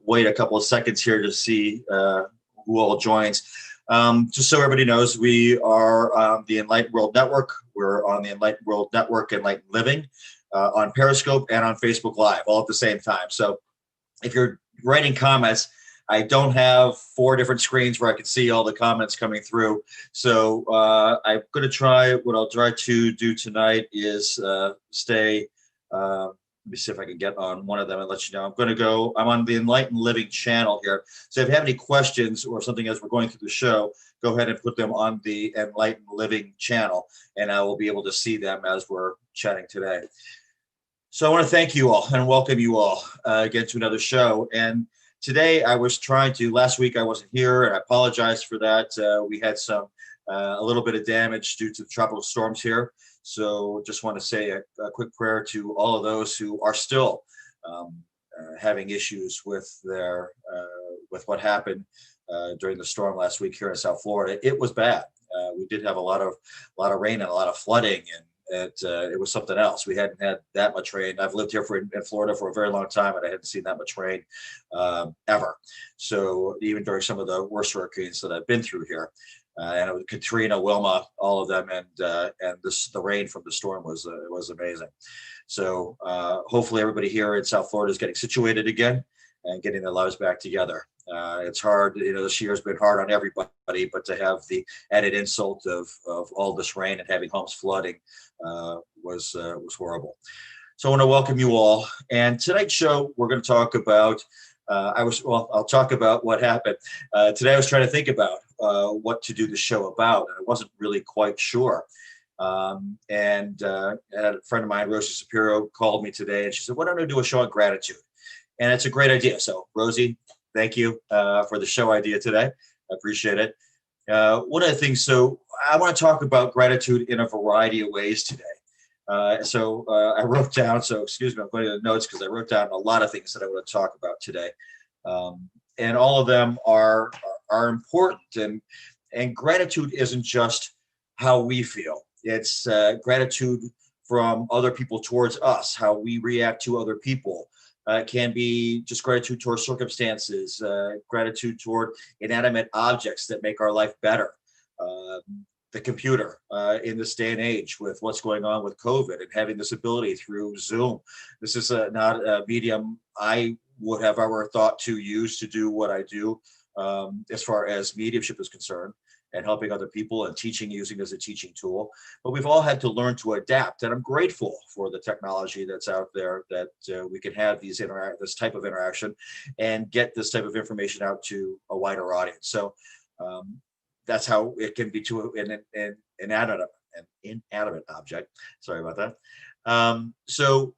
wait a couple of seconds here to see who all joins. Just so everybody knows, we are on the Enlightened World Network. We're on the Enlightened World Network, Enlightened Living, on Periscope and on Facebook Live, all at the same time. So if you're writing comments, I don't have 4 different screens where I can see all the comments coming through. So I'm going to try, what I'll try to do tonight is stay, let me see if I can get on one of them and let you know. I'm on the Enlightened Living channel here. So if you have any questions or something as we're going through the show, go ahead and put them on the Enlightened Living channel, and I will be able to see them as we're chatting today. So I want to thank you all and welcome you all again to another show. And today I was last week I wasn't here, and I apologize for that. We had a little bit of damage due to the tropical storms here. So just want to say a quick prayer to all of those who are still having issues with with what happened during the storm last week here in South Florida. It was bad. We did have a lot of rain and a lot of flooding, and it was something else. We hadn't had that much rain. I've lived here in Florida for a very long time, and I hadn't seen that much rain ever. So even during some of the worst hurricanes that I've been through here, and it was Katrina, Wilma, all of them, and the rain from the storm was amazing. So hopefully everybody here in South Florida is getting situated again and getting their lives back together. It's hard, this year has been hard on everybody, but to have the added insult of all this rain and having homes flooding was horrible. So I want to welcome you all. And tonight's show, we're going to talk about, I'll talk about what happened. Today I was trying to think about what to do the show about, and I wasn't really quite sure. And a friend of mine, Rosie Shapiro, called me today, and she said, "Why don't I do a show on gratitude?" And it's a great idea. So Rosie, thank you for the show idea today. I appreciate it. One of the things, so I want to talk about gratitude in a variety of ways today. I wrote down, so excuse me, I'm going to the notes because I wrote down a lot of things that I want to talk about today. And all of them are important. And gratitude isn't just how we feel. It's gratitude from other people towards us, how we react to other people. It can be just gratitude toward circumstances, gratitude toward inanimate objects that make our life better. The computer in this day and age with what's going on with COVID and having this ability through Zoom. This is not a medium I would have ever thought to use to do what I do as far as mediumship is concerned, and helping other people and teaching, using as a teaching tool. But we've all had to learn to adapt, and I'm grateful for the technology that's out there that we can have this type of interaction and get this type of information out to a wider audience. So that's how it can be to an inanimate object. Sorry about that. So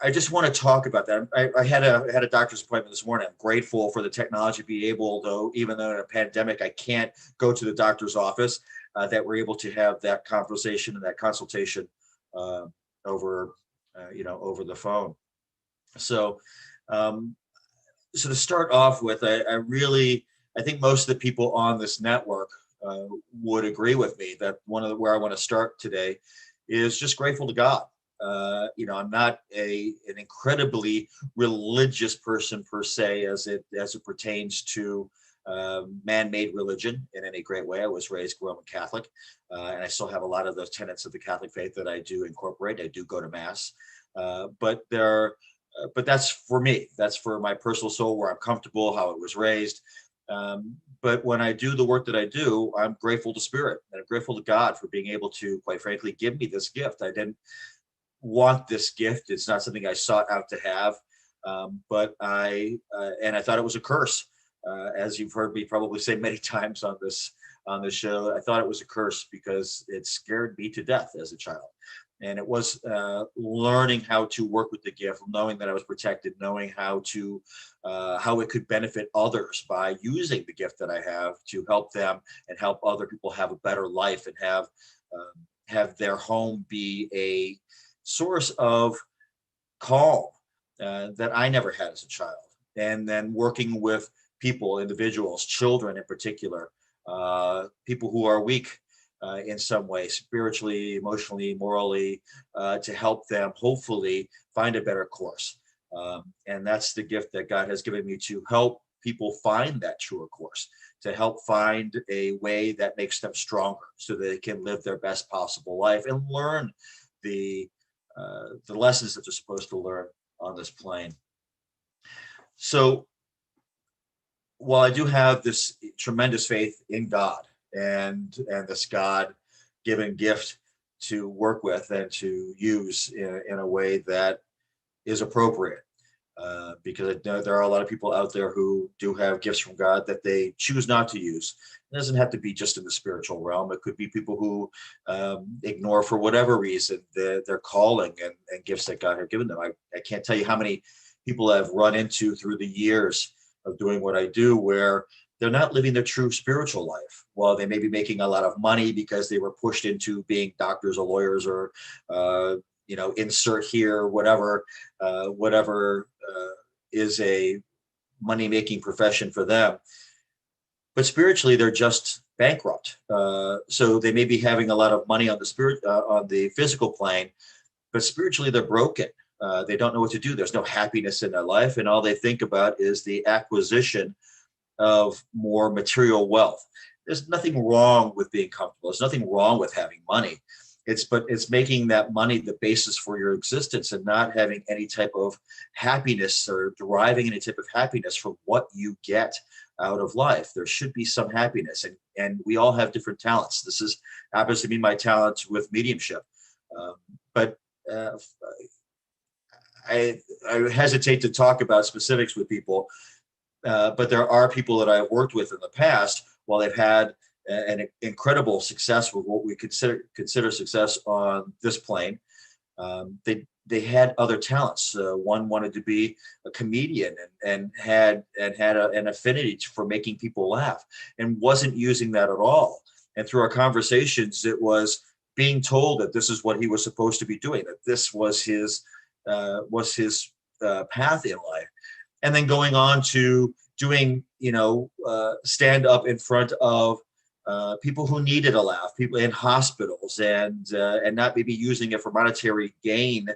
I just want to talk about that. I had a doctor's appointment this morning. I'm grateful for the technology to be able, though, even though in a pandemic, I can't go to the doctor's office, that we're able to have that conversation and that consultation over the phone. So, to start off with, I think most of the people on this network would agree with me that where I want to start today is just grateful to God. I'm not an incredibly religious person per se, as it pertains to man-made religion in any great way. I was raised Roman Catholic, and I still have a lot of those tenets of the Catholic faith that I do incorporate. I do go to Mass, but that's for me. That's for my personal soul, where I'm comfortable, how I was raised. But when I do the work that I do, I'm grateful to Spirit, and I'm grateful to God for being able to, quite frankly, give me this gift. I didn't want this gift. It's not something I sought out to have, but I thought it was a curse, as you've heard me probably say many times on this show. I thought it was a curse because it scared me to death as a child, and it was learning how to work with the gift, knowing that I was protected, knowing how it could benefit others by using the gift that I have to help them and help other people have a better life and have their home be a source of calm that I never had as a child. And then working with people, individuals, children in particular, people who are weak in some way, spiritually, emotionally, morally, to help them hopefully find a better course. And that's the gift that God has given me to help people find that truer course, to help find a way that makes them stronger so they can live their best possible life and learn the lessons that they're supposed to learn on this plane. So while I do have this tremendous faith in God and this God given gift to work with and to use in a way that is appropriate, because I know there are a lot of people out there who do have gifts from God that they choose not to use. It doesn't have to be just in the spiritual realm. It could be people who ignore, for whatever reason, their calling and gifts that God has given them. I can't tell you how many people I've run into through the years of doing what I do where they're not living their true spiritual life. While they may be making a lot of money because they were pushed into being doctors or lawyers or insert here, whatever is a money-making profession for them. But spiritually, they're just bankrupt. So they may be having a lot of money on the physical plane, but spiritually they're broken. They don't know what to do. There's no happiness in their life, and all they think about is the acquisition of more material wealth. There's nothing wrong with being comfortable. There's nothing wrong with having money. But it's making that money the basis for your existence and not having any type of happiness or deriving any type of happiness from what you get out of life. There should be some happiness, and we all have different talents. This happens to be my talent with mediumship, but I hesitate to talk about specifics with people. But there are people that I've worked with in the past, while they've had an incredible success with what we consider success on this plane. They had other talents. One wanted to be a comedian and had an affinity for making people laugh, and wasn't using that at all. And through our conversations, it was being told that this is what he was supposed to be doing, that this was his path in life, and then going on to doing stand up in front of people who needed a laugh, people in hospitals, and not maybe using it for monetary gain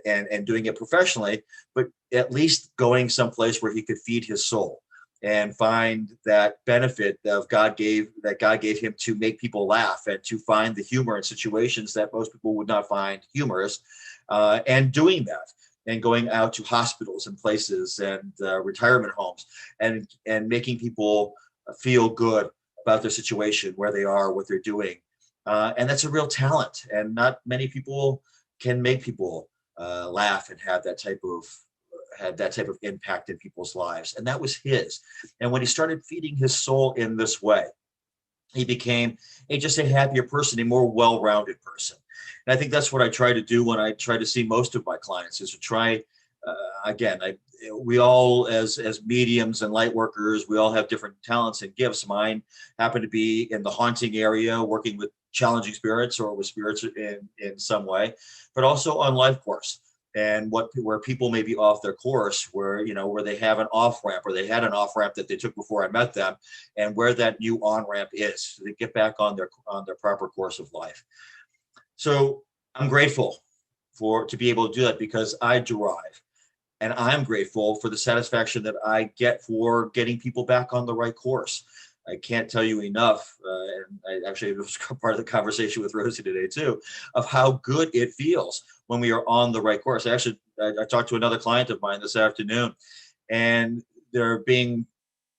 and doing it professionally, but at least going someplace where he could feed his soul and find that benefit of God gave him to make people laugh and to find the humor in situations that most people would not find humorous, and doing that and going out to hospitals and places and retirement homes and making people feel good about their situation, where they are, what they're doing. And that's a real talent. And not many people can make people laugh and have that type of impact in people's lives. And that was his. And when he started feeding his soul in this way, he became just a happier person, a more well-rounded person. And I think that's what I try to do when I try to see most of my clients, is to try, we all, as mediums and light workers, we all have different talents and gifts. Mine happen to be in the haunting area, working with challenging spirits or with spirits in some way, but also on life course, and where people may be off their course, where they have an off ramp, or they had an off ramp that they took before I met them, and where that new on ramp is, so they get back on their proper course of life. So I'm grateful to be able to do that, because I derive, and I'm grateful for the satisfaction that I get for getting people back on the right course. I can't tell you enough, and it was part of the conversation with Rosie today too, of how good it feels when we are on the right course. I talked to another client of mine this afternoon, and they're being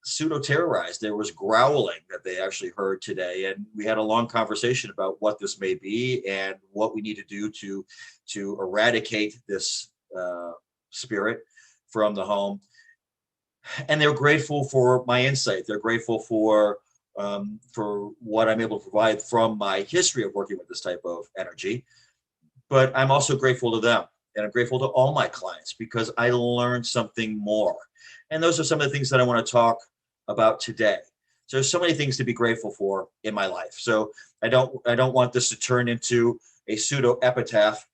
pseudo-terrorized. There was growling that they actually heard today, and we had a long conversation about what this may be and what we need to do to eradicate this spirit from the home. And they're grateful for my insight. They're grateful for what I'm able to provide from my history of working with this type of energy. But I'm also grateful to them, and I'm grateful to all my clients, because I learned something more. And those are some of the things that I want to talk about today. So there's so many things to be grateful for in my life. So I don't want this to turn into a pseudo epitaph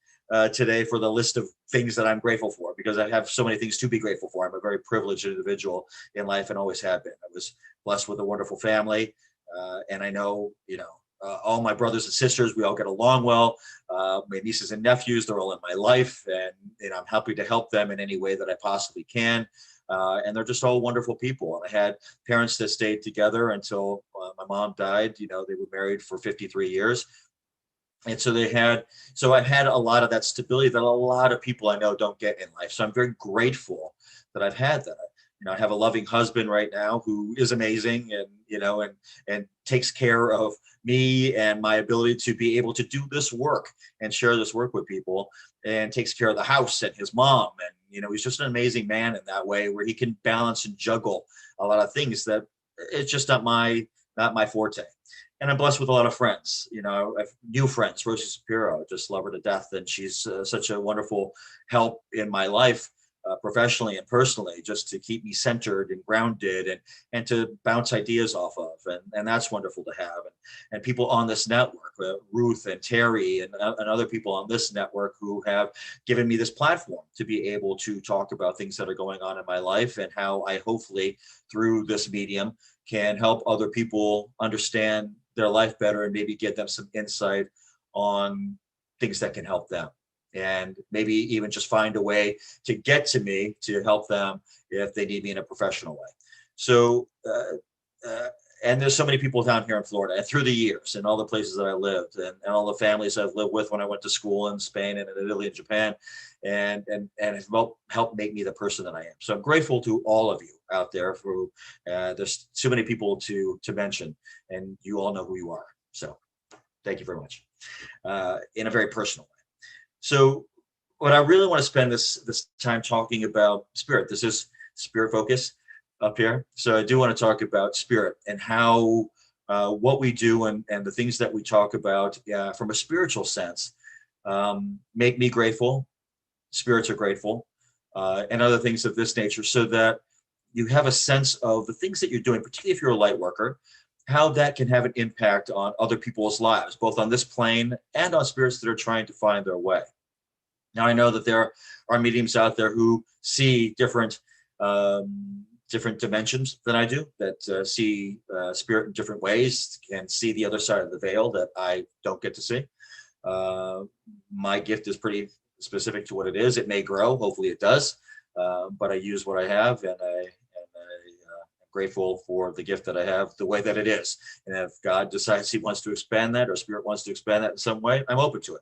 today for the list of things that I'm grateful for, because I have so many things to be grateful for. I'm a very privileged individual in life and always have been. I was blessed with a wonderful family, and I know, all my brothers and sisters, we all get along well. My nieces and nephews, they're all in my life, and I'm happy to help them in any way that I possibly can. And they're just all wonderful people. And I had parents that stayed together until my mom died. You know, they were married for 53 years. And so I've had a lot of that stability that a lot of people I know don't get in life. So I'm very grateful that I've had that. You know, I have a loving husband right now who is amazing, and and takes care of me and my ability to be able to do this work and share this work with people, and takes care of the house and his mom. And he's just an amazing man in that way, where he can balance and juggle a lot of things that it's just not my forte. And I'm blessed with a lot of friends. I've new friends. Rosie Shapiro, I just love her to death, and she's such a wonderful help in my life, professionally and personally, just to keep me centered and grounded, and to bounce ideas off of, and that's wonderful to have. And people on this network, Ruth and Terry and other people on this network who have given me this platform to be able to talk about things that are going on in my life, and how I hopefully through this medium can help other people understand their life better, and maybe give them some insight on things that can help them, and maybe even just find a way to get to me to help them if they need me in a professional way. So, and there's so many people down here in Florida, and through the years, and all the places that I lived, and all the families I've lived with when I went to school in Spain and in Italy and Japan, and have helped make me the person that I am. So I'm grateful to all of you out there for, there's too many people to mention, and you all know who you are. So thank you very much, in a very personal way. So what I really want to spend this time talking about spirit. This is Spirit Focus up here. So I do want to talk about spirit, and how what we do, and the things that we talk about from a spiritual sense make me grateful. Spirits are grateful, and other things of this nature, so that you have a sense of the things that you're doing, particularly if you're a light worker, how that can have an impact on other people's lives, both on this plane and on spirits that are trying to find their way. Now, I know that there are mediums out there who see different dimensions than I do, that see spirit in different ways, can see the other side of the veil that I don't get to see. My gift is pretty specific to what it is. It may grow, hopefully it does, but I use what I have, and I'm grateful for the gift that I have the way that it is. And if God decides he wants to expand that, or spirit wants to expand that in some way, I'm open to it.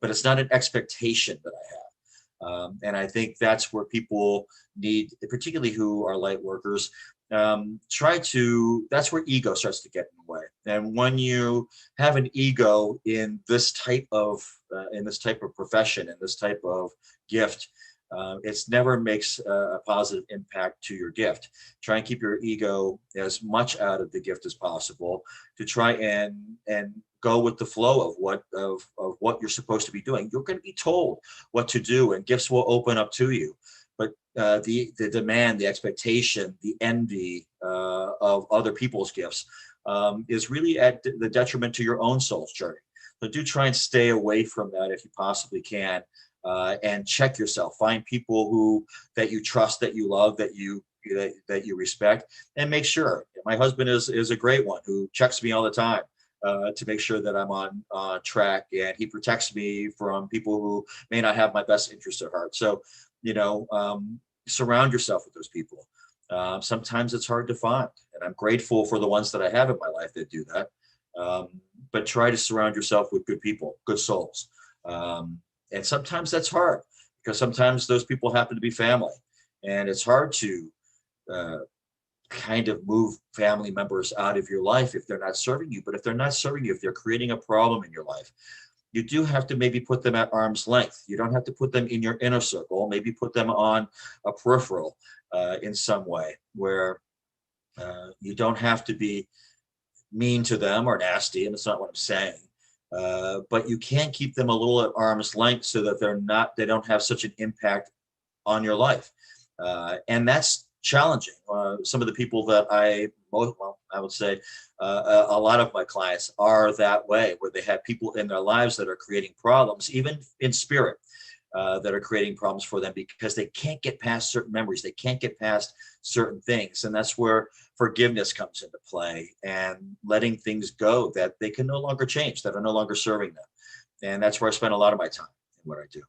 But it's not an expectation that I have. And I think that's where people need, particularly who are light workers, that's where ego starts to get in the way. And when you have an ego in this type of profession, in this type of gift, it never makes a positive impact to your gift. Try and keep your ego as much out of the gift as possible, to try and go with the flow of what you're supposed to be doing. You're going to be told what to do, and gifts will open up to you. But the demand, the expectation, the envy of other people's gifts is really at the detriment to your own soul's journey. So do try and stay away from that if you possibly can. And check yourself. Find people that you trust, that you love, that you respect, and make sure. My husband is a great one who checks me all the time to make sure that I'm on track, and he protects me from people who may not have my best interests at heart. So, surround yourself with those people. Sometimes it's hard to find, and I'm grateful for the ones that I have in my life that do that. But try to surround yourself with good people, good souls. And sometimes that's hard, because sometimes those people happen to be family, and it's hard to kind of move family members out of your life if they're not serving you. But if they're not serving you, if they're creating a problem in your life, you do have to maybe put them at arm's length. You don't have to put them in your inner circle, maybe put them on a peripheral in some way, where you don't have to be mean to them or nasty, and that's not what I'm saying. But you can keep them a little at arm's length, so that they don't have such an impact on your life. And that's challenging. Some of the people that I would say a lot of my clients are that way, where they have people in their lives that are creating problems, even in spirit. that are creating problems for them because they can't get past certain memories. They can't get past certain things. And that's where forgiveness comes into play, and letting things go that they can no longer change, that are no longer serving them. And that's where I spend a lot of my time in what I do.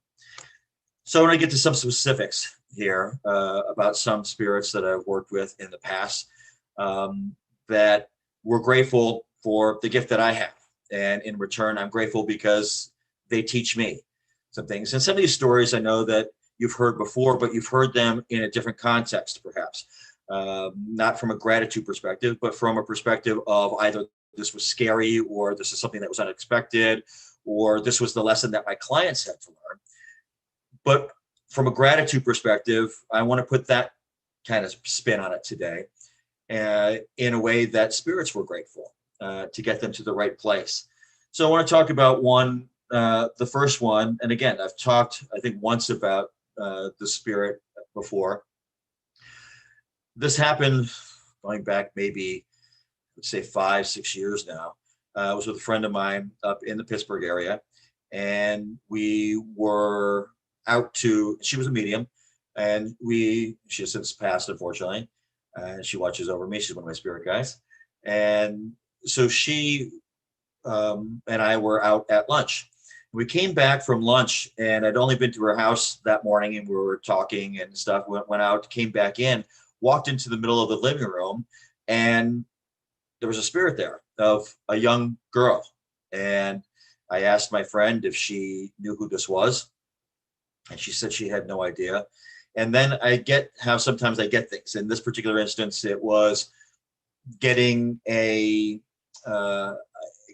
So I want to get to some specifics here about some spirits that I've worked with in the past, that we're grateful for the gift that I have. And in return, I'm grateful because they teach me some things. And some of these stories I know that you've heard before, but you've heard them in a different context, perhaps. Not from a gratitude perspective, but from a perspective of either this was scary, or this is something that was unexpected, or this was the lesson that my clients had to learn. But from a gratitude perspective, I want to put that kind of spin on it today, in a way that spirits were grateful to get them to the right place. So I want to talk about one, the first one. And again, I've talked, I think, once about the spirit before. This happened going back maybe, let's say 5-6 years now. I was with a friend of mine up in the Pittsburgh area, and we were out to, she was a medium, and she has since passed, unfortunately. And she watches over me. She's one of my spirit guides. And so she and I were out at lunch. We came back from lunch, and I'd only been to her house that morning, and we were talking and stuff. Went out, came back in, walked into the middle of the living room, and there was a spirit there of a young girl. And I asked my friend if she knew who this was, and she said she had no idea. And then I get how sometimes I get things. In this particular instance, it was getting a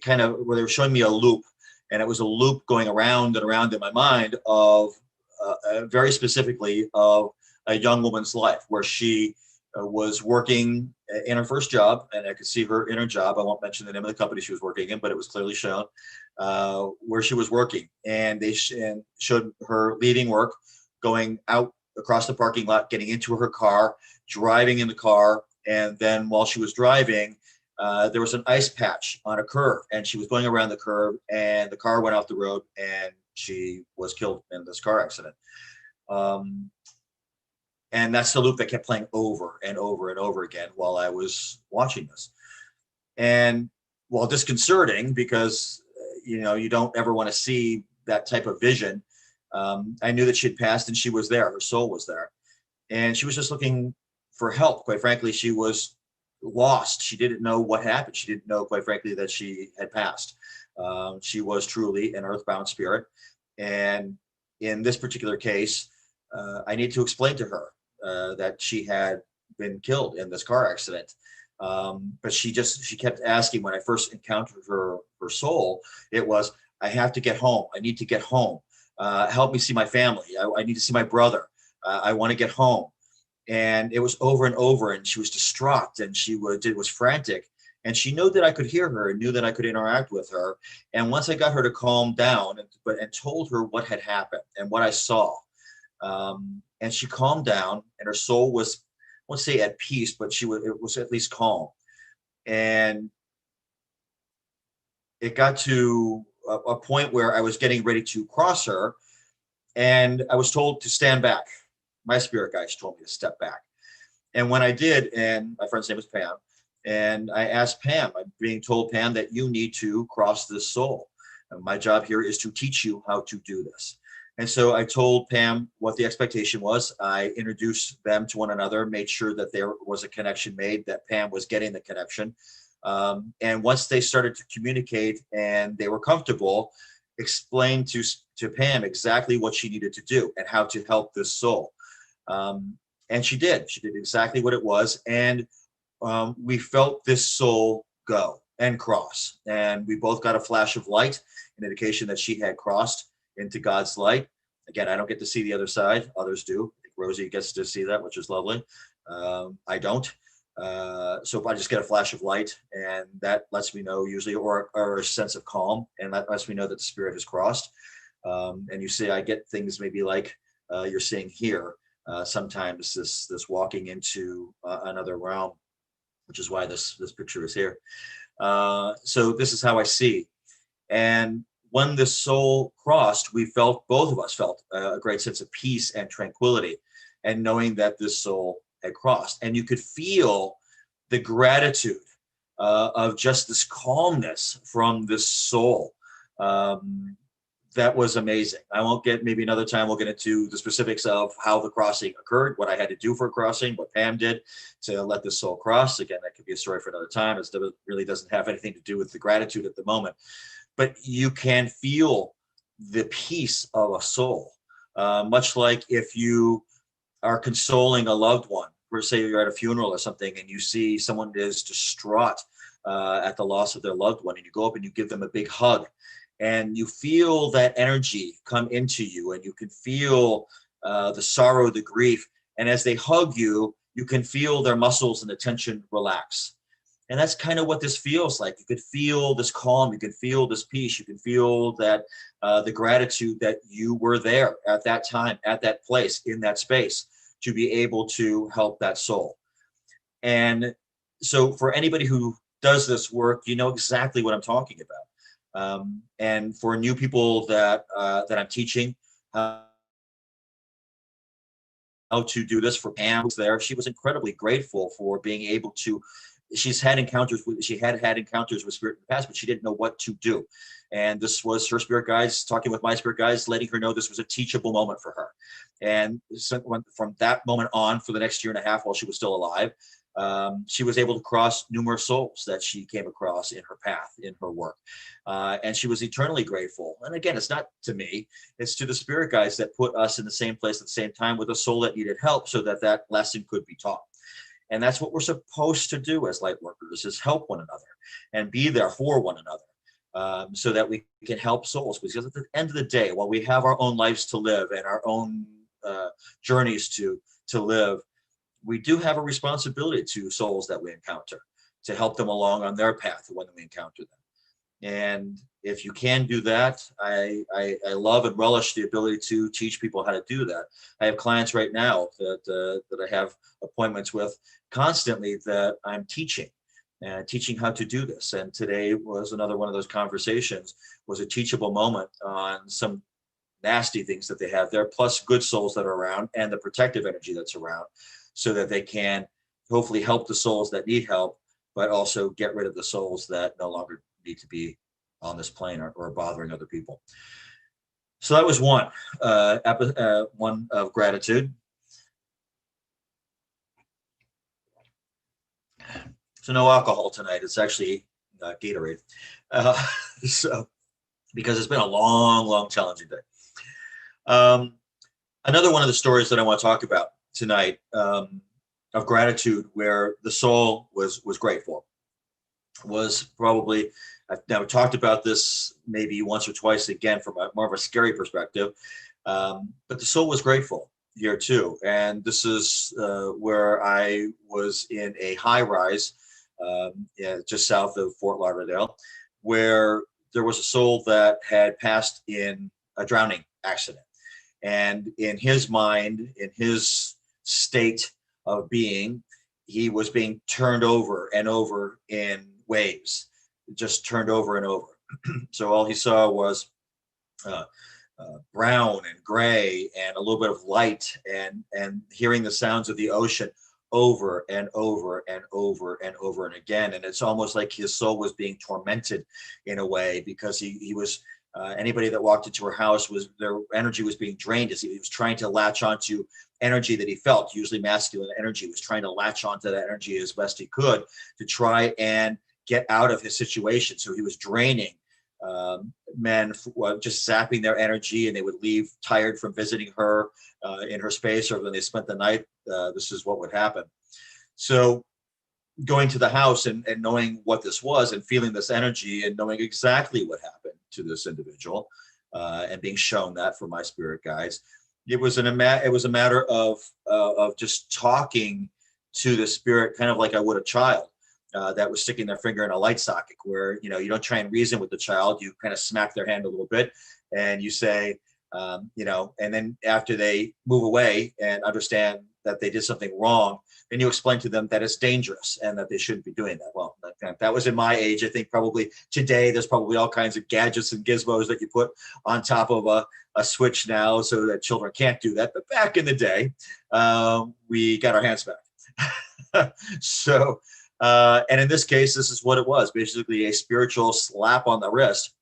kind of where they were showing me a loop, and it was a loop going around and around in my mind of very specifically of a young woman's life, where she was working in her first job, and I could see her in her job. I won't mention the name of the company she was working in, but it was clearly shown where she was working. And they showed her leaving work, going out across the parking lot, getting into her car, driving in the car. And then while she was driving, there was an ice patch on a curve, and she was going around the curve, and the car went off the road, and she was killed in this car accident. And that's the loop that kept playing over and over and over again while I was watching this. And while disconcerting, because you don't ever want to see that type of vision, I knew that she had passed, and she was there. Her soul was there, and she was just looking for help. Quite frankly, she was lost. She didn't know what happened. She didn't know, quite frankly, that she had passed. She was truly an earthbound spirit. And in this particular case, I need to explain to her that she had been killed in this car accident. But she kept asking. When I first encountered her soul, it was, I have to get home. I need to get home. Help me see my family. I need to see my brother. I want to get home. And it was over and over, and she was distraught, and she was frantic. And she knew that I could hear her, and knew that I could interact with her. And once I got her to calm down and told her what had happened and what I saw, and she calmed down, and her soul was, I won't say at peace, but it was at least calm. And it got to a point where I was getting ready to cross her, and I was told to stand back. My spirit guides told me to step back. And when I did, and my friend's name was Pam, and I asked Pam, I'm being told, Pam, that you need to cross this soul. And my job here is to teach you how to do this. And so I told Pam what the expectation was. I introduced them to one another, made sure that there was a connection made, that Pam was getting the connection. And once they started to communicate and they were comfortable, explained to Pam exactly what she needed to do and how to help this soul. And she did. She did exactly what it was. And we felt this soul go and cross. And we both got a flash of light, an indication that she had crossed into God's light. Again, I don't get to see the other side. Others do. I think Rosie gets to see that, which is lovely. I don't. So I just get a flash of light, and that lets me know usually, or a sense of calm, and that lets me know that the spirit has crossed. And you see, I get things maybe like you're seeing here. Sometimes this walking into another realm, which is why this picture is here. So this is how I see. And when the soul crossed, both of us felt a great sense of peace and tranquility, and knowing that this soul had crossed. And you could feel the gratitude of just this calmness from this soul. Um, that was amazing. I won't get, maybe another time we'll get into the specifics of how the crossing occurred, what I had to do for a crossing, what Pam did to let the soul cross. Again, that could be a story for another time. It really doesn't have anything to do with the gratitude at the moment. But you can feel the peace of a soul, much like if you are consoling a loved one, or say you're at a funeral or something, and you see someone is distraught at the loss of their loved one, and you go up and you give them a big hug, and you feel that energy come into you, and you can feel the sorrow, the grief, and as they hug you, you can feel their muscles and the tension relax. And that's kind of what this feels like. You could feel this calm, you can feel this peace, you can feel that the gratitude that you were there at that time, at that place, in that space, to be able to help that soul. And so for anybody who does this work, you know exactly what I'm talking about. And for new people that I'm teaching how to do this, for Pam was there, she was incredibly grateful for being able to. She had had encounters with spirit in the past, but she didn't know what to do. And this was her spirit guides talking with my spirit guides, letting her know this was a teachable moment for her. And so from that moment on, for the next year and a half while she was still alive, she was able to cross numerous souls that she came across in her path, in her work. And she was eternally grateful. And again, it's not to me, it's to the spirit guides that put us in the same place at the same time with a soul that needed help, so that that lesson could be taught. And that's what we're supposed to do as light workers, is help one another and be there for one another, so that we can help souls. Because at the end of the day, while we have our own lives to live and our own journeys to live, we do have a responsibility to souls that we encounter, to help them along on their path when we encounter them. And if you can do that, I love and relish the ability to teach people how to do that. I have clients right now that I have appointments with constantly that I'm teaching how to do this. And today was another one of those conversations, was a teachable moment on some nasty things that they have there, plus good souls that are around and the protective energy that's around, so that they can hopefully help the souls that need help, but also get rid of the souls that no longer need to be on this plane or bothering other people. So that was one of gratitude. So no alcohol tonight. It's actually Gatorade. So because it's been a long, challenging day. Another one of the stories that I want to talk about tonight, of gratitude, where the soul was grateful, was probably, I've now talked about this maybe once or twice, again from more of a scary perspective, but the soul was grateful here too. And this is where I was in a high rise, just south of Fort Lauderdale, where there was a soul that had passed in a drowning accident. And in his mind, in his state of being, he was being turned over and over in waves, just turned over and over. So all he saw was brown and gray and a little bit of light, and hearing the sounds of the ocean over and over and over and over and again. And it's almost like his soul was being tormented in a way, because he was, anybody that walked into her house, was their energy was being drained as he was trying to latch onto energy that he felt, usually masculine energy, was trying to latch onto that energy as best he could to try and get out of his situation. So he was draining men, just zapping their energy, and they would leave tired from visiting her in her space, or when they spent the night, this is what would happen. So going to the house and knowing what this was, and feeling this energy, and knowing exactly what happened to this individual, and being shown that from my spirit guides, it was a matter of just talking to the spirit, kind of like I would a child that was sticking their finger in a light socket, where you don't try and reason with the child, you kind of smack their hand a little bit, and you say, and then after they move away and understand that they did something wrong, then you explain to them that it's dangerous and that they shouldn't be doing that. Well, then. That was in my age. I think probably today there's probably all kinds of gadgets and gizmos that you put on top of a switch now so that children can't do that. But back in the day, we got our hands back. So, and in this case, this is what it was, basically a spiritual slap on the wrist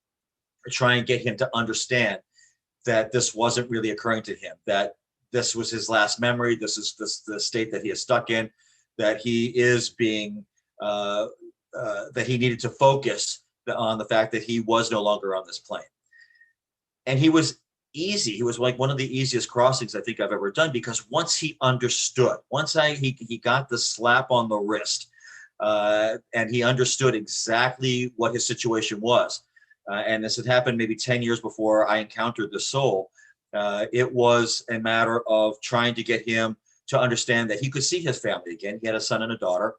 to try and get him to understand that this wasn't really occurring to him, that this was his last memory. This is the state that he is stuck in, that he is being, that he needed to focus on the fact that he was no longer on this plane. And he was easy. He was like one of the easiest crossings I think I've ever done, because once he understood, he got the slap on the wrist, and he understood exactly what his situation was. And this had happened maybe 10 years before I encountered the soul. It was a matter of trying to get him to understand that he could see his family again. He had a son and a daughter,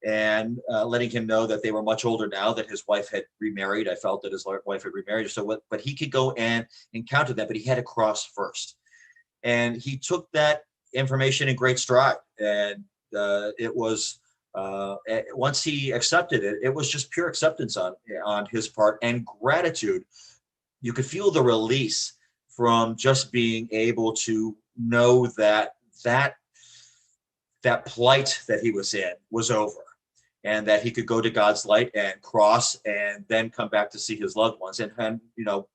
and letting him know that they were much older now, that his wife had remarried. I felt that his wife had remarried. So, but he could go and encounter that, but he had to cross first. And he took that information in great stride. And it was, once he accepted it, it was just pure acceptance on his part and gratitude. You could feel the release from just being able to know that that plight that he was in was over, and that he could go to God's light and cross and then come back to see his loved ones and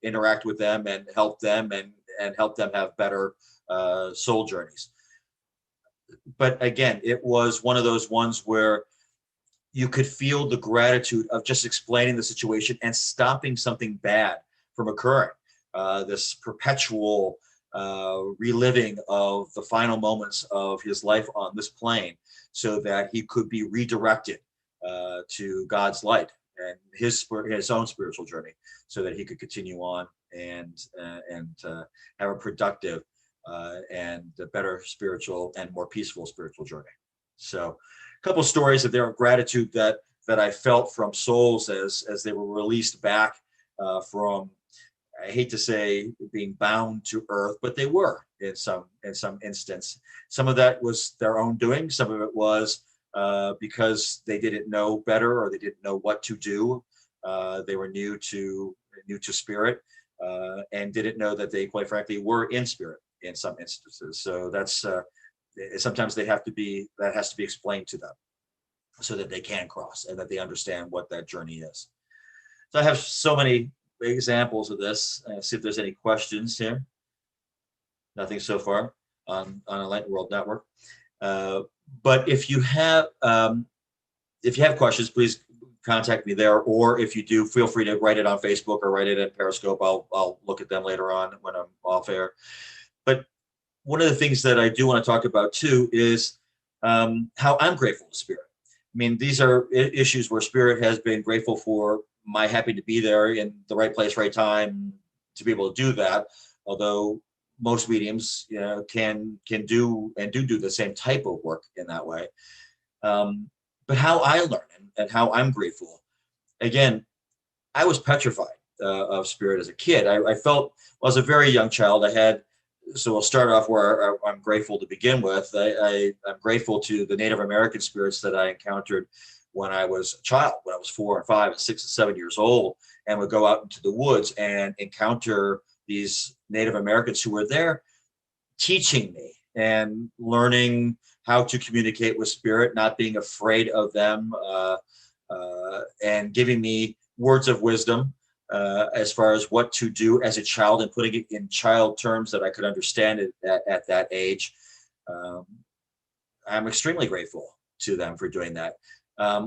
interact with them and help them and help them have better soul journeys. But again, it was one of those ones where you could feel the gratitude of just explaining the situation and stopping something bad from occurring. This perpetual reliving of the final moments of his life on this plane, so that he could be redirected to God's light and his own spiritual journey, so that he could continue on and have a productive and a better spiritual and more peaceful spiritual journey. So, a couple of stories of their gratitude that I felt from souls as they were released back from, I hate to say being bound to earth, but they were in some instance. Some of that was their own doing. Some of it was because they didn't know better, or they didn't know what to do. They were new to spirit, and didn't know that they, quite frankly, were in spirit in some instances. So that's sometimes that has to be explained to them, so that they can cross and that they understand what that journey is. So I have so many examples of this. See if there's any questions here. Nothing so far on Enlightened World Network. But if you have questions, please contact me there. Or if you do, feel free to write it on Facebook or write it at Periscope. I'll look at them later on when I'm off air. But one of the things that I do want to talk about too is how I'm grateful to Spirit. I mean, these are issues where Spirit has been grateful for my happy to be there in the right place, right time to be able to do that. Although most mediums, can do and do the same type of work in that way. But how I learn and how I'm grateful. Again, I was petrified of Spirit as a kid. I felt, well, as a very young child, so we'll start off where I'm grateful to begin with. I'm grateful to the Native American spirits that I encountered when I was a child, when I was 4 and 5 and 6 and 7 years old, and would go out into the woods and encounter these Native Americans who were there teaching me and learning how to communicate with Spirit, not being afraid of them, and giving me words of wisdom as far as what to do as a child, and putting it in child terms that I could understand it at that age. I'm extremely grateful to them for doing that.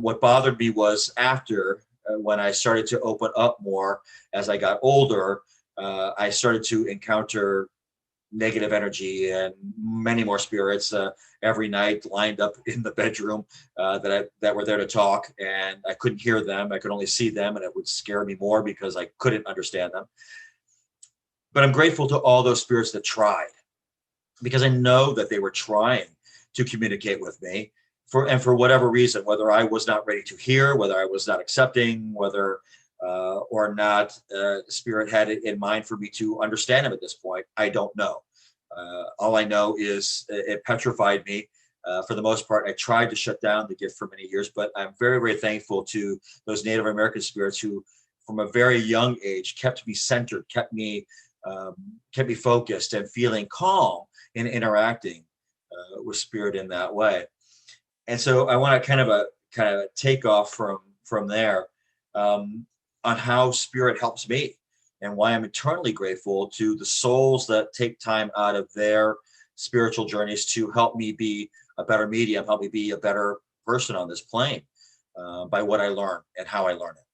What bothered me was after, when I started to open up more as I got older, I started to encounter negative energy and many more spirits every night lined up in the bedroom that were there to talk, and I couldn't hear them. I could only see them, and it would scare me more because I couldn't understand them. But I'm grateful to all those spirits that tried, because I know that they were trying to communicate with me for whatever reason, whether I was not ready to hear, whether I was not accepting, whether or not Spirit had it in mind for me to understand him at this point, I don't know. All I know is it petrified me For the most part, I tried to shut down the gift for many years, but I'm very, very thankful to those Native American spirits who, from a very young age, kept me centered, um, kept me focused and feeling calm in interacting with spirit in that way. And so I want to kind of take off from there, um, on how spirit helps me and why I'm eternally grateful to the souls that take time out of their spiritual journeys to help me be a better medium, help me be a better person on this plane, by what I learn and how I learn it.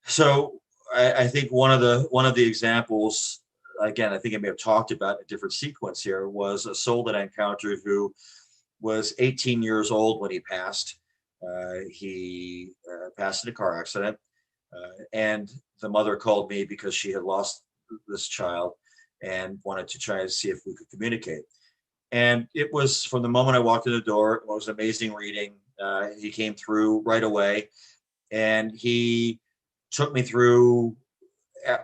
So I think one of the examples, again, I think I may have talked about a different sequence here, was a soul that I encountered who was 18 years old when he passed. He passed in a car accident, and the mother called me because she had lost this child and wanted to try to see if we could communicate. And it was, from the moment I walked in the door, it was an amazing reading. He came through right away, and he took me through uh,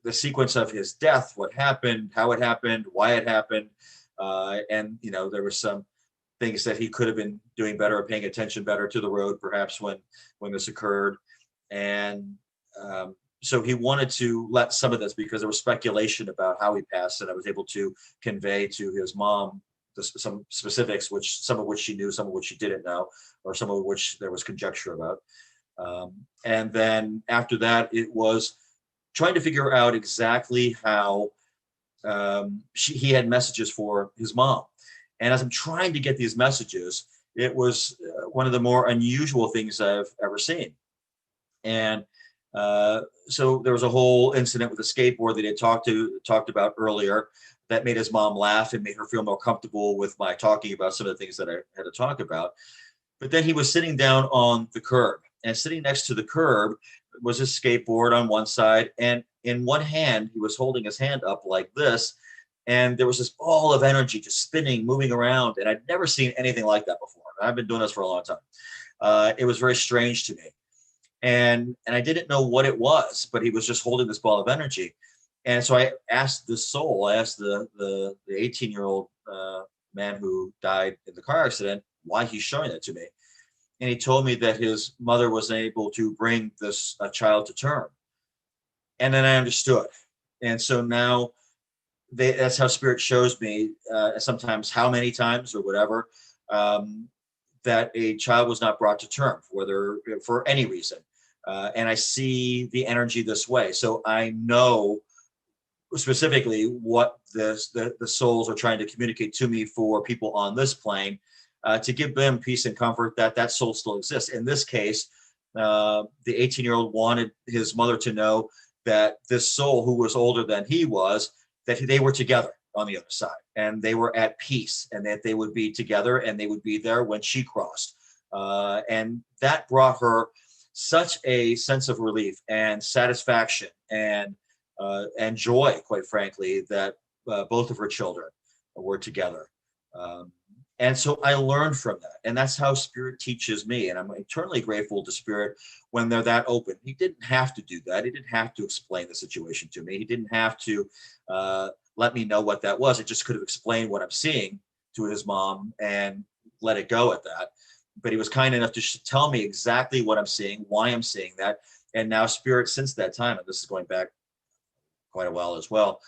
the sequence of his death, what happened, how it happened, why it happened, and there were some things that he could have been doing better or paying attention better to the road, perhaps when this occurred. And so he wanted to let some of this, because there was speculation about how he passed, and I was able to convey to his mom some specifics, which some of which she knew, some of which she didn't know, or some of which there was conjecture about. And then after that, it was trying to figure out exactly how he had messages for his mom. And as I'm trying to get these messages, it was one of the more unusual things I've ever seen. And so there was a whole incident with a skateboard that he had talked about earlier that made his mom laugh and made her feel more comfortable with my talking about some of the things that I had to talk about. But then he was sitting down on the curb, and sitting next to the curb was his skateboard on one side, and in one hand he was holding his hand up like this, and there was this ball of energy just spinning, moving around, and I'd never seen anything like that before. I've been doing this for a long time. It was very strange to me, and I didn't know what it was, but he was just holding this ball of energy. And so I asked the soul, I asked the 18-year-old man who died in the car accident, why he's showing that to me. And he told me that his mother was able to bring this child to term. And then I understood. And so now that's how spirit shows me, sometimes, how many times or whatever, that a child was not brought to term, whether for any reason. And I see the energy this way. So I know specifically what the souls are trying to communicate to me for people on this plane, to give them peace and comfort that that soul still exists. In this case, the 18-year-old wanted his mother to know that this soul, who was older than he was, that they were together on the other side, and they were at peace, and that they would be together, and they would be there when she crossed. And that brought her such a sense of relief and satisfaction and joy, quite frankly, that both of her children were together. And so I learned from that. And that's how spirit teaches me. And I'm eternally grateful to spirit when they're that open. He didn't have to do that. He didn't have to explain the situation to me. He didn't have to let me know what that was. It just could have explained what I'm seeing to his mom and let it go at that. But he was kind enough to tell me exactly what I'm seeing, why I'm seeing that. And now spirit, since that time, and this is going back quite a while as well,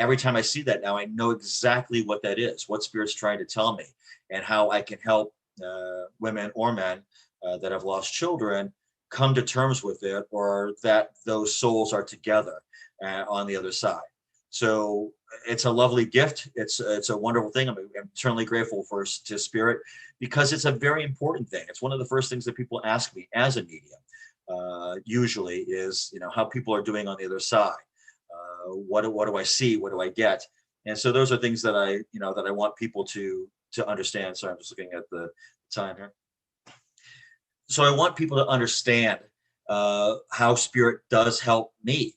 every time I see that now, I know exactly what that is, what spirit's trying to tell me, and how I can help women or men that have lost children come to terms with it, or that those souls are together on the other side. So it's a lovely gift. It's a wonderful thing. I'm eternally grateful to spirit, because it's a very important thing. It's one of the first things that people ask me as a medium. Usually is, how people are doing on the other side. What do I see? What do I get? And so those are things that I want people to understand. Sorry, I'm just looking at the time here. So I want people to understand how spirit does help me.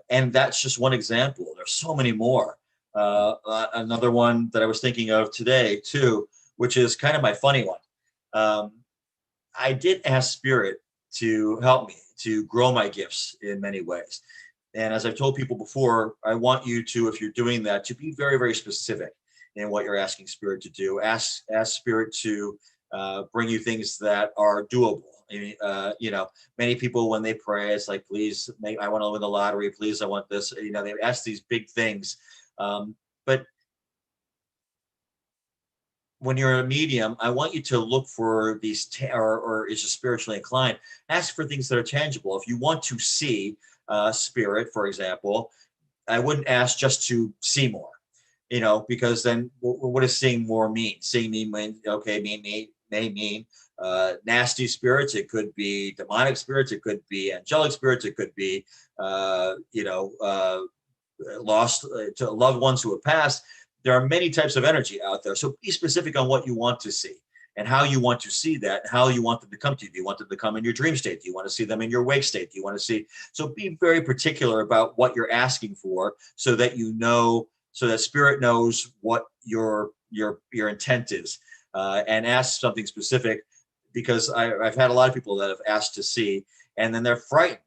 And that's just one example. There's so many more. Another one that I was thinking of today too, which is kind of my funny one. I did ask spirit to help me to grow my gifts in many ways. And as I've told people before, I want you to, if you're doing that, to be very, very specific in what you're asking spirit to do. Ask spirit to bring you things that are doable. I mean, many people when they pray, it's like, please, I want to win the lottery. Please, I want this. They ask these big things, but when you're a medium, I want you to look for these, or is you spiritually inclined, ask for things that are tangible. If you want to see spirit, for example, I wouldn't ask just to see more, because then what does seeing more mean? Seeing me mean, okay, may mean nasty spirits. It could be demonic spirits. It could be angelic spirits. It could be, lost to loved ones who have passed. There are many types of energy out there. So be specific on what you want to see and how you want to see that, and how you want them to come to you. Do you want them to come in your dream state? Do you want to see them in your wake state? Do you want to see? So be very particular about what you're asking for, so that so that spirit knows what your intent is, and ask something specific. Because I've had a lot of people that have asked to see, and then they're frightened,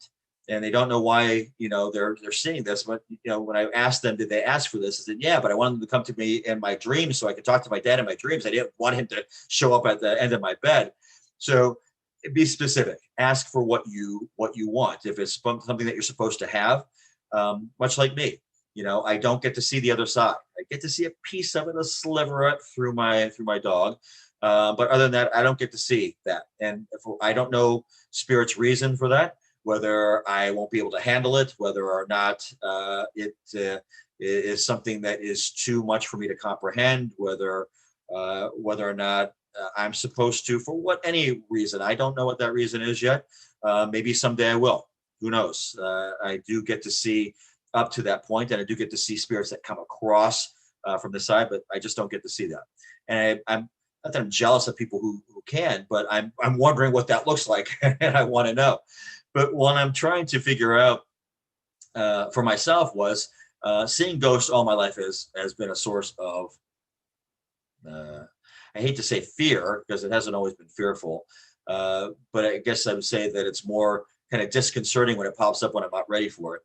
and they don't know why, they're seeing this. But when I asked them, did they ask for this? I said, yeah, but I wanted them to come to me in my dreams so I could talk to my dad in my dreams. I didn't want him to show up at the end of my bed. So be specific. Ask for what you want. If it's something that you're supposed to have, much like me, I don't get to see the other side. I get to see a piece of it, a sliver of it through my dog. But other than that, I don't get to see that. And if I don't know spirit's reason for that, whether I won't be able to handle it, whether or not it is something that is too much for me to comprehend, whether or not I'm supposed to, for any reason. I don't know what that reason is yet. Maybe someday I will. Who knows? I do get to see up to that point, and I do get to see spirits that come across from the side, but I just don't get to see that. And I'm not that I'm jealous of people who can, but I'm wondering what that looks like, and I want to know. But what I'm trying to figure out for myself was seeing ghosts all my life has been a source of, I hate to say fear, because it hasn't always been fearful, but I guess I would say that it's more kind of disconcerting when it pops up when I'm not ready for it.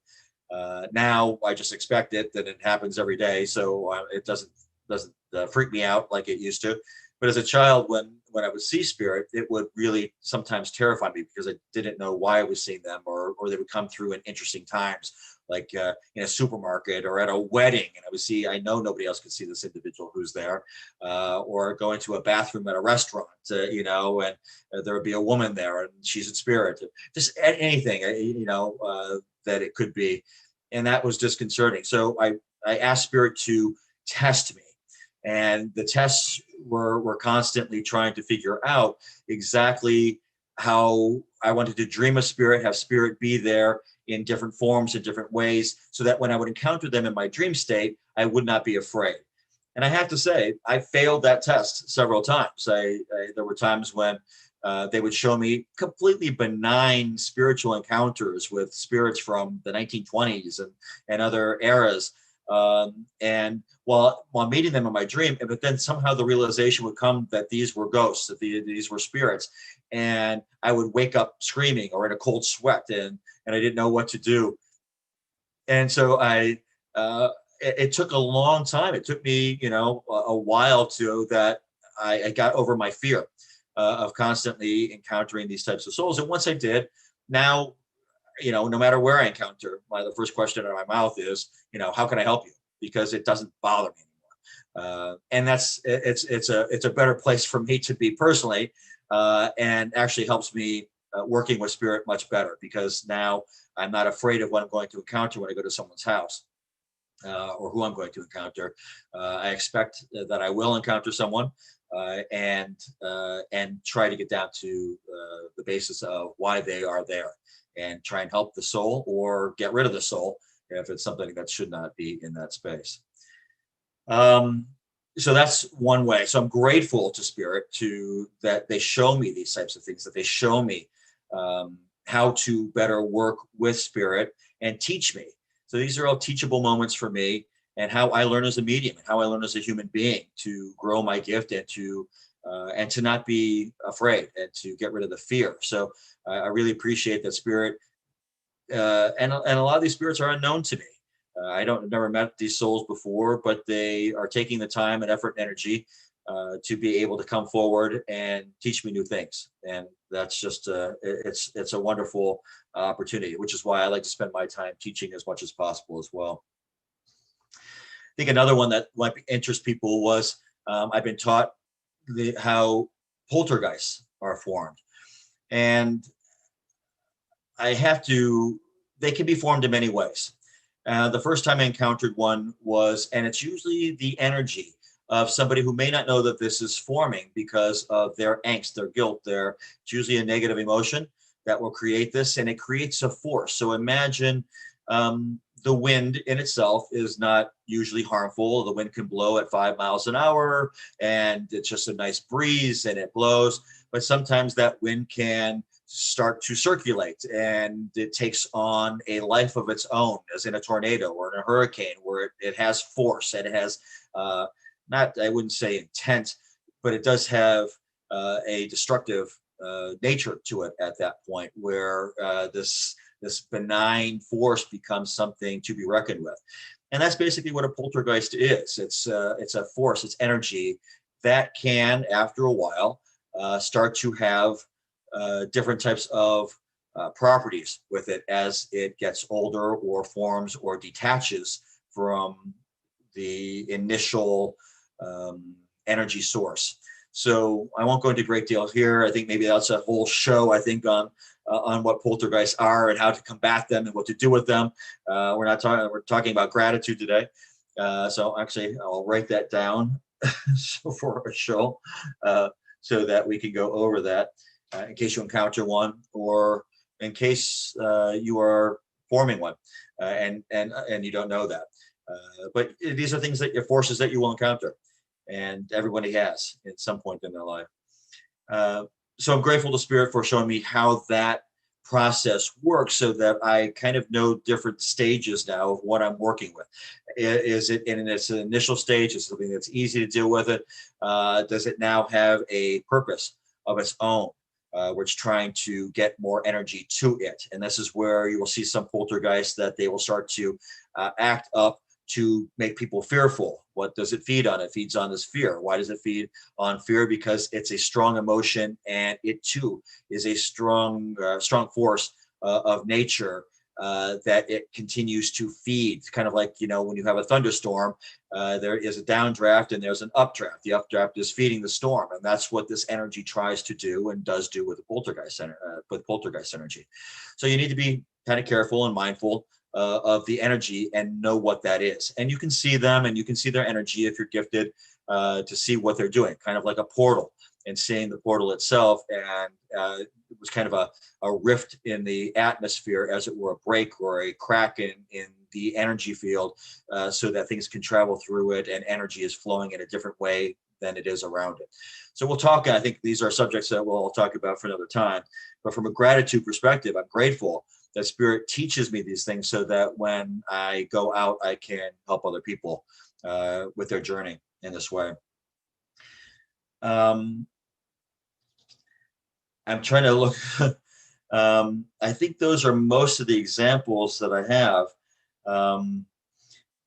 Now I just expect it, that it happens every day, so it doesn't freak me out like it used to. But as a child, when I would see spirit, it would really sometimes terrify me, because I didn't know why I was seeing them, or they would come through in interesting times, like in a supermarket or at a wedding, and I know nobody else could see this individual who's there, or going to a bathroom at a restaurant, and there would be a woman there and she's in spirit, just anything, that it could be, and that was disconcerting. So I asked spirit to test me. And the tests were constantly trying to figure out exactly how I wanted to dream of spirit, have spirit be there in different forms, in different ways, so that when I would encounter them in my dream state, I would not be afraid. And I have to say, I failed that test several times. There were times when they would show me completely benign spiritual encounters with spirits from the 1920s and other eras. And while meeting them in my dream, but then somehow the realization would come that these were ghosts, that these were spirits, and I would wake up screaming or in a cold sweat, and I didn't know what to do. And so it took a long time. It took me, a while that I got over my fear of constantly encountering these types of souls. And once I did, now, no matter where I encounter, the first question out of my mouth is, how can I help you? Because it doesn't bother me anymore. And it's a better place for me to be personally, and actually helps me working with spirit much better, because now I'm not afraid of what I'm going to encounter when I go to someone's house, or who I'm going to encounter. I expect that I will encounter someone, and try to get down to the basis of why they are there, and try and help the soul or get rid of the soul if it's something that should not be in that space. So that's one way. So I'm grateful to spirit that they show me these types of things, that they show me how to better work with spirit and teach me. So these are all teachable moments for me, and how I learn as a medium, and how I learn as a human being to grow my gift, and to not be afraid, and to get rid of the fear. So I really appreciate that spirit, and a lot of these spirits are unknown to me. I don't never met these souls before, but they are taking the time and effort and energy to be able to come forward and teach me new things. And that's just it's a wonderful opportunity, which is why I like to spend my time teaching as much as possible as well. I think another one that might interest people was I've been taught how poltergeists are formed. And I have to, they can be formed in many ways. The first time I encountered one was, and it's usually the energy of somebody who may not know that this is forming because of their angst, their guilt, it's usually a negative emotion that will create this, and it creates a force. So imagine the wind in itself is not usually harmful. The wind can blow at 5 miles an hour, and it's just a nice breeze and it blows. But sometimes that wind can start to circulate and it takes on a life of its own, as in a tornado or in a hurricane, where it has force and it has not, I wouldn't say intent, but it does have a destructive nature to it at that point, where this benign force becomes something to be reckoned with. And that's basically what a poltergeist is. It's a force, it's energy that can, after a while, start to have different types of properties with it as it gets older or forms or detaches from the initial energy source. So I won't go into great deal here. I think maybe that's a whole show, I think, on what poltergeists are and how to combat them and what to do with them. We're talking about gratitude today. So actually, I'll write that down for a show so that we can go over that in case you encounter one, or in case you are forming one and you don't know that. But these are things that your forces that you will encounter, and everybody has at some point in their life. So I'm grateful to Spirit for showing me how that process works, so that I kind of know different stages now of what I'm working with. Is it in its initial stage? Is it something that's easy to deal with it? Does it now have a purpose of its own? We're trying to get more energy to it. And this is where you will see some poltergeists that they will start to act up to make people fearful. What does it feed on? It feeds on this fear. Why does it feed on fear? Because it's a strong emotion, and it too is a strong force of nature that it continues to feed. It's kind of like, when you have a thunderstorm, there is a downdraft and there's an updraft. The updraft is feeding the storm, and that's what this energy tries to do and does do with the poltergeist energy. So you need to be kind of careful and mindful of the energy and know what that is. And you can see them and you can see their energy if you're gifted to see what they're doing, kind of like a portal, and seeing the portal itself. And it was kind of a rift in the atmosphere, as it were, a break or a crack in the energy field, so that things can travel through it and energy is flowing in a different way than it is around it. So we'll talk, I think these are subjects that we'll talk about for another time. But from a gratitude perspective, I'm grateful that Spirit teaches me these things so that when I go out, I can help other people with their journey in this way. I'm trying to look. I think those are most of the examples that I have.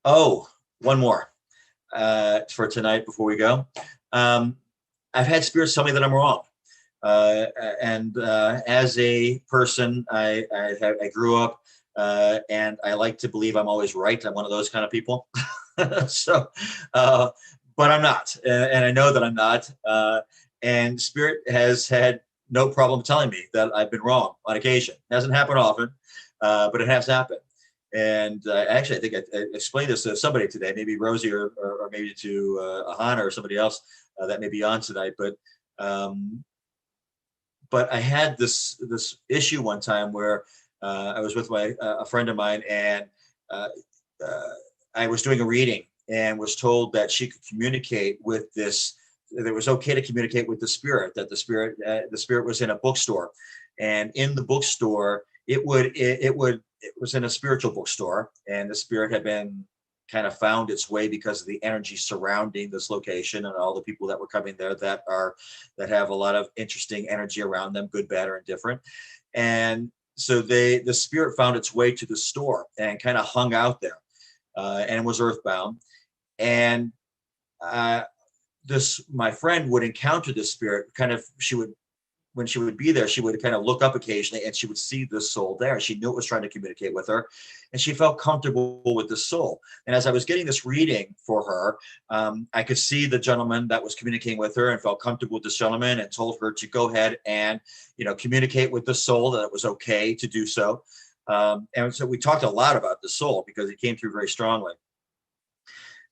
One more for tonight before we go. I've had spirits tell me that I'm wrong. And as a person, I grew up and I like to believe I'm always right. I'm one of those kind of people. So, but I'm not, and I know that I'm not. And Spirit has had no problem telling me that I've been wrong on occasion. It hasn't happened often, but it has happened. And actually, I think I explained this to somebody today, maybe Rosie or maybe to Ahana or somebody else that may be on tonight. But I had this issue one time where I was with a friend of mine, and I was doing a reading and was told that she could communicate with this. That it was okay to communicate with the spirit. That the spirit was in a bookstore, and in the bookstore, it was in a spiritual bookstore, and the spirit had been kind of found its way because of the energy surrounding this location and all the people that were coming there that have a lot of interesting energy around them, good, bad, or indifferent. And so the spirit found its way to the store and kind of hung out there. and was earthbound. And my friend would encounter this spirit. Kind of, when she would be there, she would kind of look up occasionally, and she would see this soul there. She knew it was trying to communicate with her, and she felt comfortable with the soul. And as I was getting this reading for her, I could see the gentleman that was communicating with her and felt comfortable with this gentleman, and told her to go ahead and, communicate with the soul, that it was okay to do so. And so we talked a lot about the soul because it came through very strongly.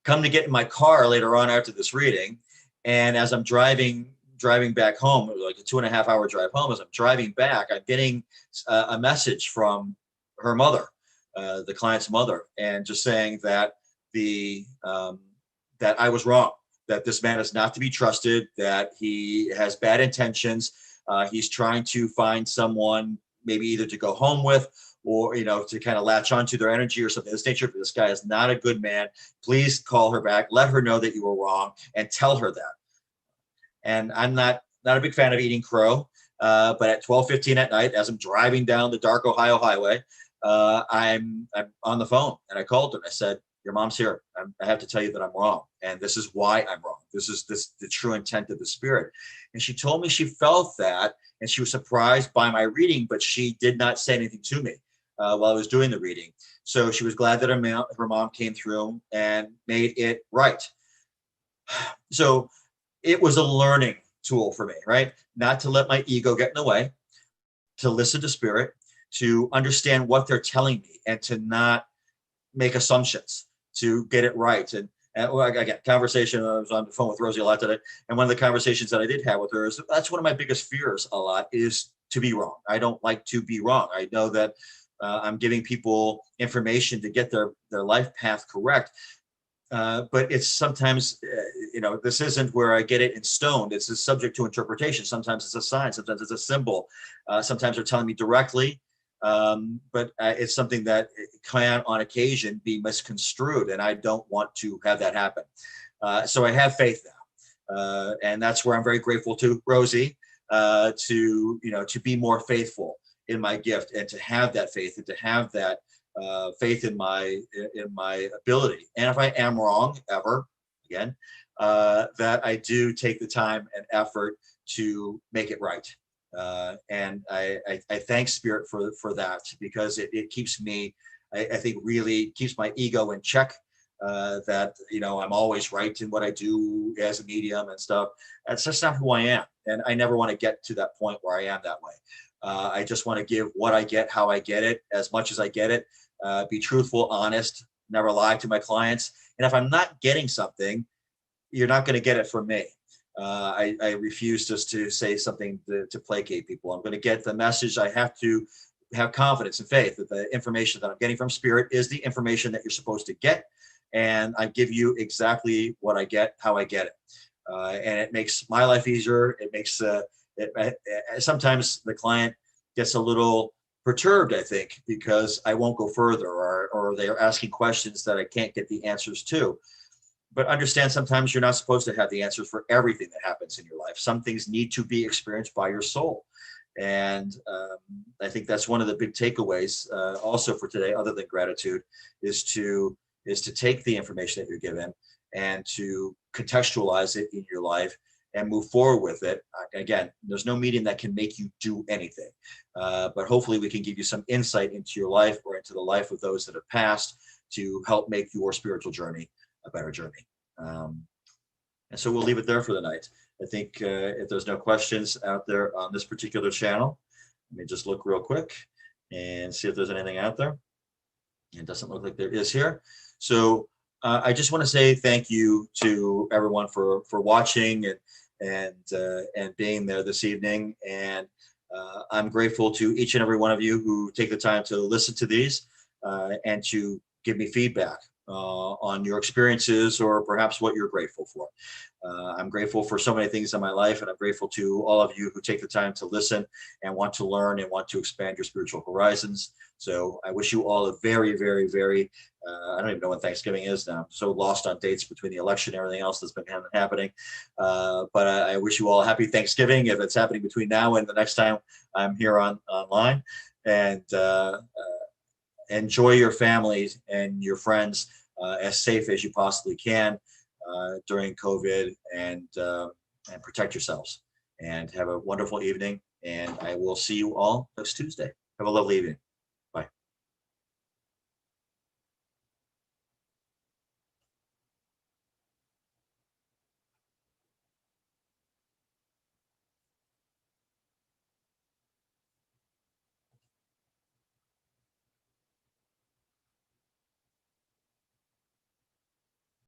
Come to get in my car later on after this reading, and as I'm driving back home, it was like a 2.5-hour drive home. As I'm driving back, I'm getting a message from her mother, the client's mother, and just saying that that I was wrong, that this man is not to be trusted, that he has bad intentions. He's trying to find someone maybe either to go home with, or to kind of latch onto their energy or something of this nature. But this guy is not a good man. Please call her back, let her know that you were wrong, and tell her that. And I'm not a big fan of eating crow, but at 12:15 at night, as I'm driving down the dark Ohio highway, I'm on the phone, and I called her and I said, "Your mom's here. I have to tell you that I'm wrong, and this is why I'm wrong. This is the true intent of the spirit." And she told me she felt that, and she was surprised by my reading, but she did not say anything to me while I was doing the reading. So she was glad that her mom came through and made it right. So it was a learning tool for me, right? Not to let my ego get in the way, to listen to spirit, to understand what they're telling me, and to not make assumptions, to get it right. And again, conversation, I was on the phone with Rosie a lot today, and one of the conversations that I did have with her is, that's one of my biggest fears a lot, is to be wrong. I don't like to be wrong. I know that I'm giving people information to get their life path correct. But it's sometimes, this isn't where I get it in stone. It's a subject to interpretation. Sometimes it's a sign. Sometimes it's a symbol. Sometimes they're telling me directly. But it's something that can, on occasion, be misconstrued. And I don't want to have that happen. So I have faith now. And that's where I'm very grateful to Rosie to be more faithful in my gift, and to have that faith, and to have that faith in my ability. And if I am wrong ever, again, that I do take the time and effort to make it right. And I thank Spirit for that, because it keeps me, I think, really keeps my ego in check. That I'm always right in what I do as a medium and stuff. That's just not who I am, and I never want to get to that point where I am that way. I just want to give what I get, how I get it, as much as I get it. Be truthful, honest, never lie to my clients. And if I'm not getting something, you're not going to get it from me. I refuse just to say something to placate people. I'm going to get the message. I have to have confidence and faith that the information that I'm getting from Spirit is the information that you're supposed to get. And I give you exactly what I get, how I get it. And it makes my life easier. It makes sometimes the client gets a little perturbed, I think, because I won't go further, or they are asking questions that I can't get the answers to. But understand, sometimes you're not supposed to have the answers for everything that happens in your life. Some things need to be experienced by your soul. And I think that's one of the big takeaways also for today, other than gratitude, is to take the information that you're given and to contextualize it in your life and move forward with it. Again, there's no medium that can make you do anything, but hopefully we can give you some insight into your life, or into the life of those that have passed, to help make your spiritual journey a better journey. And so we'll leave it there for the night. I think if there's no questions out there on this particular channel, let me just look real quick and see if there's anything out there. It doesn't look like there is here. So I just want to say thank you to everyone for watching and being there this evening. And I'm grateful to each and every one of you who take the time to listen to these and to give me feedback on your experiences, or perhaps what you're grateful for. I'm grateful for so many things in my life, and I'm grateful to all of you who take the time to listen and want to learn and want to expand your spiritual horizons. So I wish you all a very, very, very, I don't even know when Thanksgiving is now. I'm so lost on dates between the election and everything else that's been happening. But I wish you all a happy Thanksgiving if it's happening between now and the next time I'm here online. And enjoy your families and your friends as safe as you possibly can during COVID, and protect yourselves. And have a wonderful evening. And I will see you all next Tuesday. Have a lovely evening.